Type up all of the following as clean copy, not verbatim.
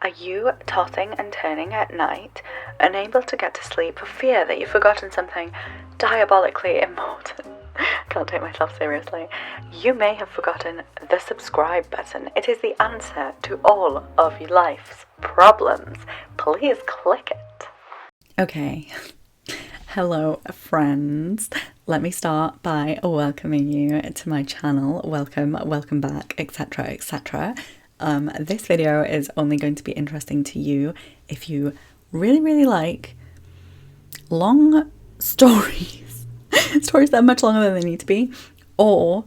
Are you tossing and turning at night, unable to get to sleep for fear that you've forgotten something diabolically important? Can't take myself seriously. You may have forgotten the subscribe button. It is the answer to all of your life's problems. Please click it. Okay. Hello, friends. Let me start by welcoming you to my channel. Welcome back, etc., etc. This video is only going to be interesting to you if you really like long stories, stories that are much longer than they need to be, or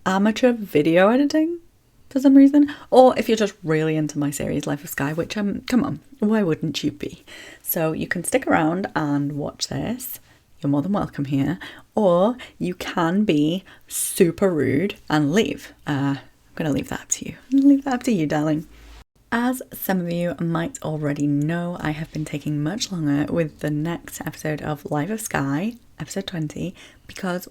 amateur video editing for some reason, or if you're just really into my series Life of Skye, which come on, why wouldn't you be? So you can stick around and watch this. You're more than welcome here, or you can be super rude and leave. I'm gonna leave that up to you. Leave that up to you, darling. As some of you might already know, I have been taking much longer with the next episode of Life of Skye, episode 20, because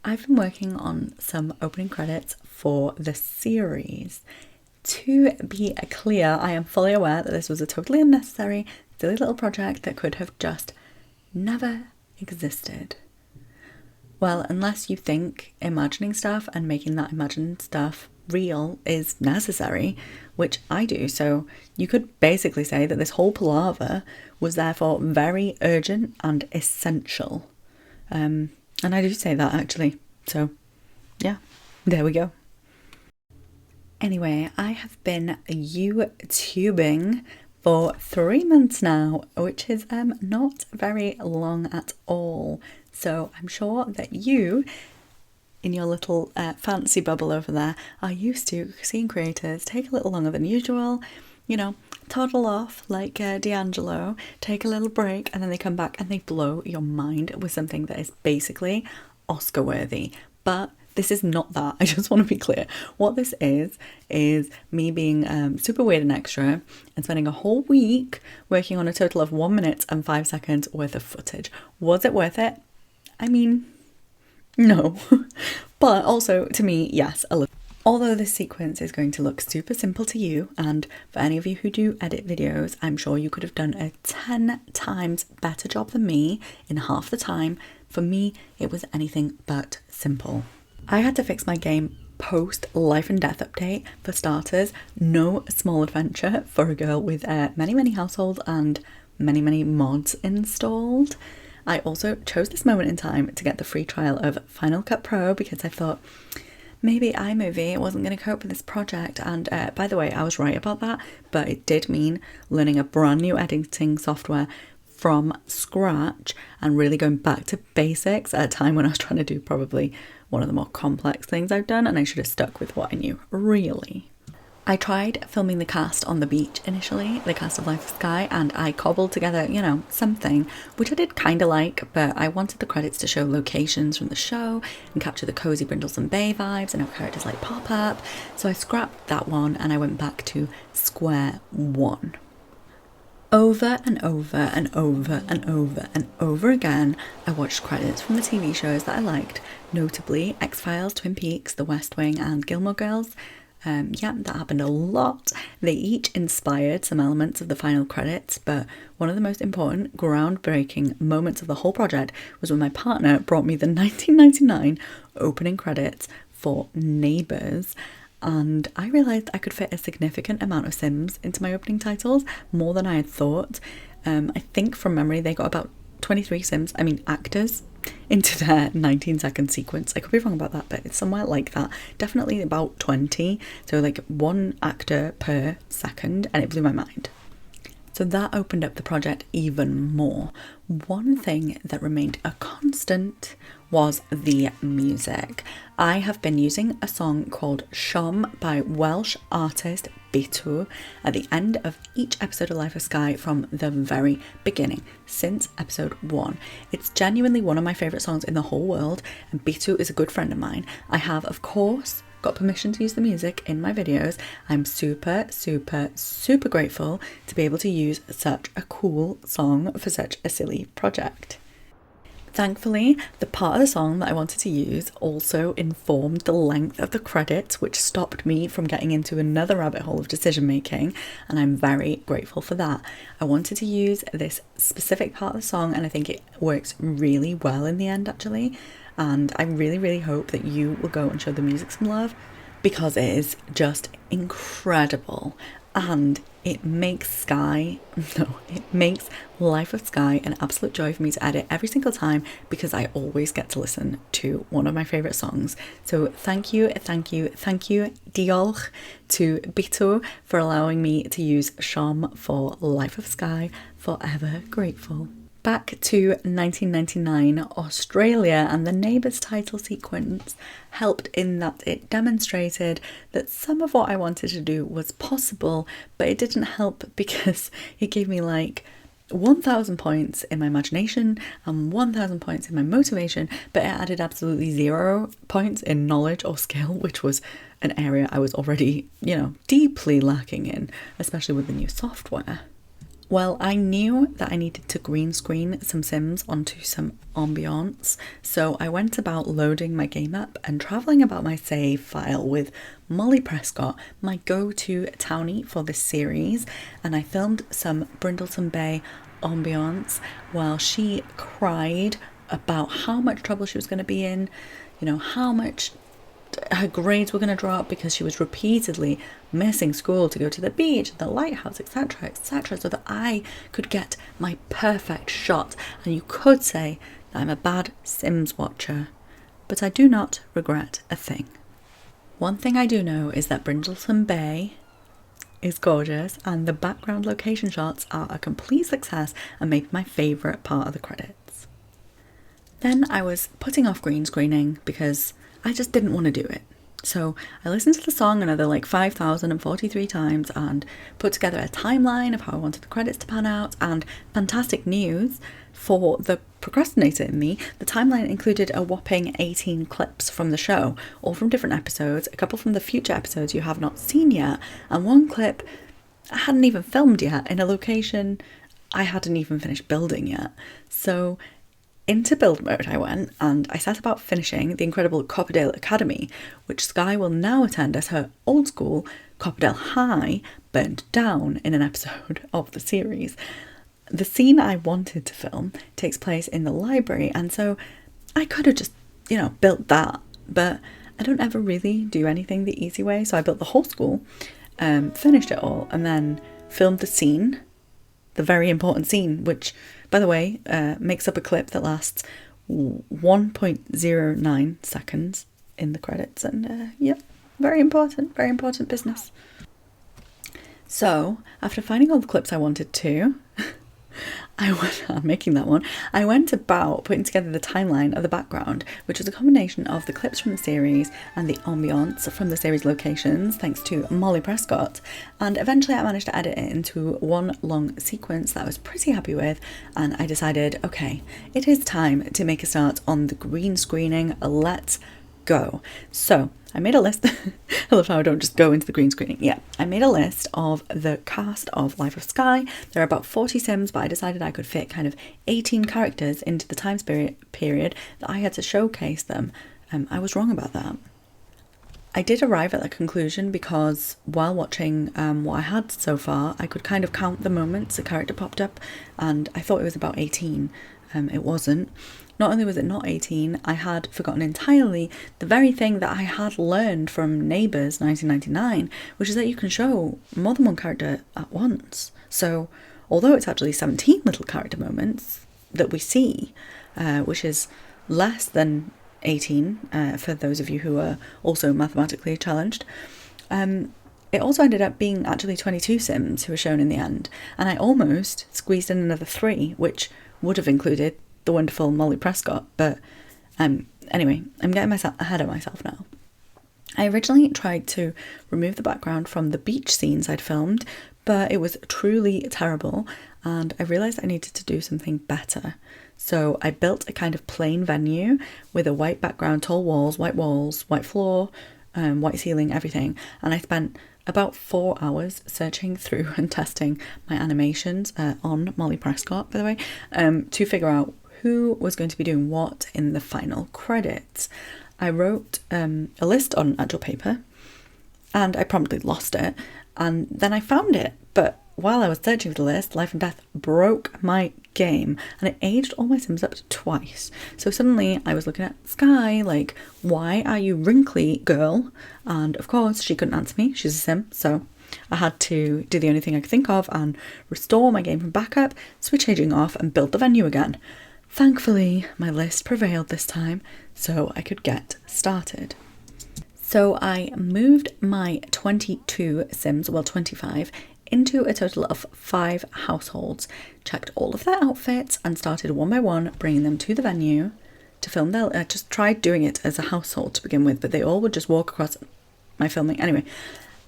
I've been working on some opening credits for the series. To be clear, I am fully aware that this was a totally unnecessary, silly little project that could have just never existed. Well, unless you think imagining stuff and making that imagined stuff real is necessary, which I do, so you could basically say that this whole palaver was therefore very urgent and essential. And I do say that actually, so yeah, there we go. Anyway, I have been YouTubing for 3 months now, which is not very long at all. So I'm sure that you, in your little fancy bubble over there, are used to seeing creators take a little longer than usual, you know, toddle off like D'Angelo, take a little break, and then they come back and they blow your mind with something that is basically Oscar worthy. But this is not that. I just want to be clear. What this is me being super weird and extra and spending a whole week working on a total of 1 minute and 5 seconds worth of footage. Was it worth it? I mean, no. But also, to me, yes, a little. Although this sequence is going to look super simple to you, and for any of you who do edit videos, I'm sure you could have done a 10 times better job than me in half the time. For me, it was anything but simple. I had to fix my game post life and death update. For starters, no small adventure for a girl with many households and many mods installed. I also chose this moment in time to get the free trial of Final Cut Pro because I thought maybe iMovie wasn't going to cope with this project. And by the way, I was right about that, but it did mean learning a brand new editing software from scratch and really going back to basics at a time when I was trying to do probably one of the more complex things I've done, and I should have stuck with what I knew, really. I tried filming the cast on the beach initially, the cast of Life of Skye, and I cobbled together, you know, something, which I did kind of like, but I wanted the credits to show locations from the show and capture the cozy Brindleston Bay vibes and have characters like pop up, so I scrapped that one and I went back to square one. Over and over and over and over and over again, I watched credits from the TV shows that I liked, notably X-Files, Twin Peaks, The West Wing and Gilmore Girls. Yeah, that happened a lot. They each inspired some elements of the final credits, but one of the most important, groundbreaking moments of the whole project was when my partner brought me the 1999 opening credits for Neighbours. And I realised I could fit a significant amount of Sims into my opening titles, more than I had thought. I think from memory they got about 23 Sims, actors, into their 19-second sequence. I could be wrong about that, but it's somewhere like that. Definitely about 20, so like one actor per second, and it blew my mind. So that opened up the project even more. One thing that remained a constant was the music. I have been using a song called Shom by Welsh artist Bitu at the end of each episode of Life of Skye from the very beginning, since episode 1. It's genuinely one of my favourite songs in the whole world, and Bitu is a good friend of mine. I have, of course, got permission to use the music in my videos. I'm super grateful to be able to use such a cool song for such a silly project. Thankfully, the part of the song that I wanted to use also informed the length of the credits, which stopped me from getting into another rabbit hole of decision making, and I'm very grateful for that. I wanted to use this specific part of the song, and I think it works really well in the end, actually. And I really, really hope that you will go and show the music some love, because it is just incredible. And it makes Life of Skye an absolute joy for me to edit every single time, because I always get to listen to one of my favourite songs. So thank you, diolch to Bito for allowing me to use Sham for Life of Skye. Forever grateful. Back to 1999 Australia, and the Neighbours title sequence helped in that it demonstrated that some of what I wanted to do was possible, but it didn't help because it gave me like 1,000 points in my imagination and 1,000 points in my motivation, but it added absolutely 0 points in knowledge or skill, which was an area I was already, deeply lacking in, especially with the new software. Well, I knew that I needed to green screen some Sims onto some ambience, so I went about loading my game app and travelling about my save file with Molly Prescott, my go-to townie for this series, and I filmed some Brindleton Bay ambience while she cried about how much trouble she was going to be in, how much her grades were going to drop because she was repeatedly missing school to go to the beach, the lighthouse, etc., etc., so that I could get my perfect shot. And you could say that I'm a bad Sims watcher, but I do not regret a thing. One thing I do know is that Brindleton Bay is gorgeous, and the background location shots are a complete success and maybe my favourite part of the credits. Then I was putting off green screening because I just didn't want to do it. So I listened to the song another 5,043 times and put together a timeline of how I wanted the credits to pan out. And fantastic news for the procrastinator in me, the timeline included a whopping 18 clips from the show, all from different episodes, a couple from the future episodes you have not seen yet, and one clip I hadn't even filmed yet in a location I hadn't even finished building yet. So into build mode I went, and I set about finishing the incredible Copperdale Academy, which Skye will now attend as her old school Copperdale High burned down in an episode of the series. The scene I wanted to film takes place in the library, and so I could have just, built that, but I don't ever really do anything the easy way, so I built the whole school, finished it all, and then filmed the scene, the very important scene, which, by the way, makes up a clip that lasts 1.09 seconds in the credits. And very important business. So, after finding all the clips I wanted to, I'm making that one. I went about putting together the timeline of the background, which was a combination of the clips from the series and the ambience from the series locations, thanks to Molly Prescott. And eventually I managed to edit it into one long sequence that I was pretty happy with, and I decided, okay, it is time to make a start on the green screening. Let's go. So I made a list. I love how I don't just go into the green screening. Yeah, I made a list of the cast of Life of Skye. There are about 40 Sims, but I decided I could fit kind of 18 characters into the time period that I had to showcase them. I was wrong about that. I did arrive at that conclusion because while watching what I had so far, I could kind of count the moments a character popped up, and I thought it was about 18. It wasn't. Not only was it not 18, I had forgotten entirely the very thing that I had learned from Neighbours 1999, which is that you can show more than one character at once. So, although it's actually 17 little character moments that we see, which is less than 18 for those of you who are also mathematically challenged, it also ended up being actually 22 Sims who were shown in the end, and I almost squeezed in another 3, which would have included the wonderful Molly Prescott, but anyway, I'm getting ahead of myself now. I originally tried to remove the background from the beach scenes I'd filmed, but it was truly terrible, and I realised I needed to do something better. So I built a kind of plain venue with a white background, tall walls, white floor, white ceiling, everything, and I spent about 4 hours searching through and testing my animations on Molly Prescott, by the way, to figure out who was going to be doing what in the final credits. I wrote a list on actual paper and I promptly lost it, and then I found it, but while I was searching for the list, Life and Death broke my game and it aged all my Sims up to twice. So suddenly I was looking at Skye like, why are you wrinkly, girl? And of course she couldn't answer me, she's a Sim, so I had to do the only thing I could think of and restore my game from backup, switch aging off and build the venue again. Thankfully, my list prevailed this time, so I could get started. So I moved my 22 Sims, well 25, into a total of 5 households, checked all of their outfits and started one by one bringing them to the venue to film their... I just tried doing it as a household to begin with, but they all would just walk across my filming. Anyway,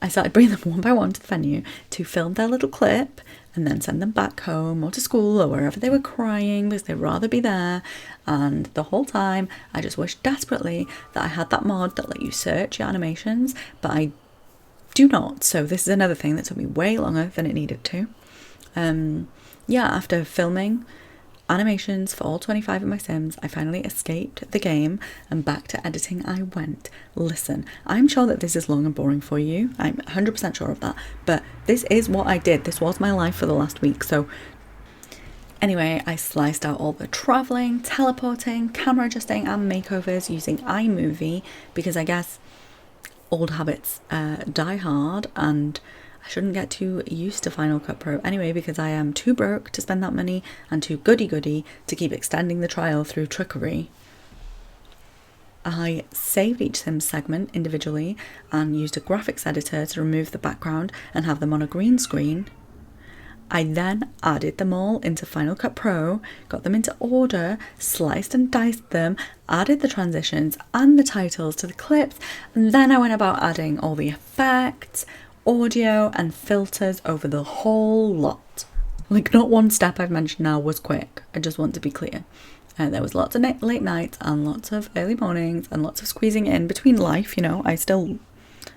I started bringing them one by one to the venue to film their little clip and then send them back home or to school or wherever they were crying because they'd rather be there. And the whole time I just wished desperately that I had that mod that let you search your animations, but I do not, so this is another thing that took me way longer than it needed to. After filming animations for all 25 of my Sims, I finally escaped the game and back to editing I went. Listen, I'm sure that this is long and boring for you, I'm 100% sure of that, but this is what I did. This was my life for the last week. So anyway, I sliced out all the travelling, teleporting, camera adjusting and makeovers using iMovie because I guess old habits die hard and I shouldn't get too used to Final Cut Pro anyway because I am too broke to spend that money and too goody-goody to keep extending the trial through trickery. I saved each Sims segment individually and used a graphics editor to remove the background and have them on a green screen. I then added them all into Final Cut Pro, got them into order, sliced and diced them, added the transitions and the titles to the clips, and then I went about adding all the effects, audio and filters over the whole lot. Like, not one step I've mentioned now was quick, I just want to be clear. There was lots of late nights and lots of early mornings and lots of squeezing in between life, I still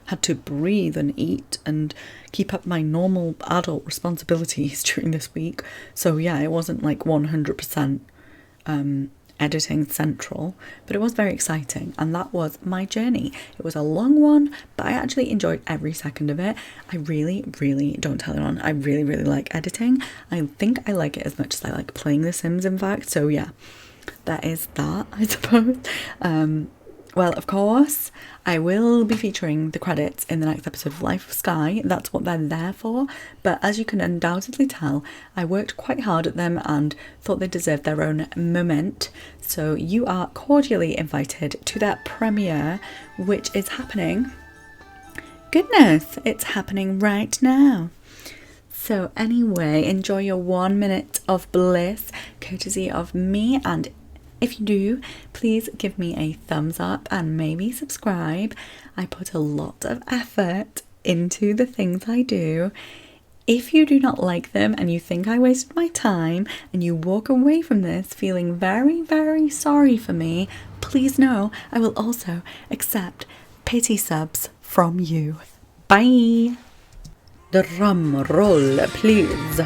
had to breathe and eat and keep up my normal adult responsibilities during this week. So yeah, it wasn't like 100% editing central, but it was very exciting and that was my journey. It was a long one, but I actually enjoyed every second of it. I really, don't tell anyone, I really like editing. I think I like it as much as I like playing The Sims, in fact. So yeah, that is that, I suppose. Well, of course, I will be featuring the credits in the next episode of Life of Skye. That's what they're there for. But as you can undoubtedly tell, I worked quite hard at them and thought they deserved their own moment. So you are cordially invited to that premiere, which is happening. Goodness, it's happening right now. So anyway, enjoy your 1 minute of bliss, courtesy of me, and if you do, please give me a thumbs up and maybe subscribe. I put a lot of effort into the things I do. If you do not like them and you think I wasted my time and you walk away from this feeling very sorry for me, please know I will also accept pity subs from you. Bye! Drum roll, please.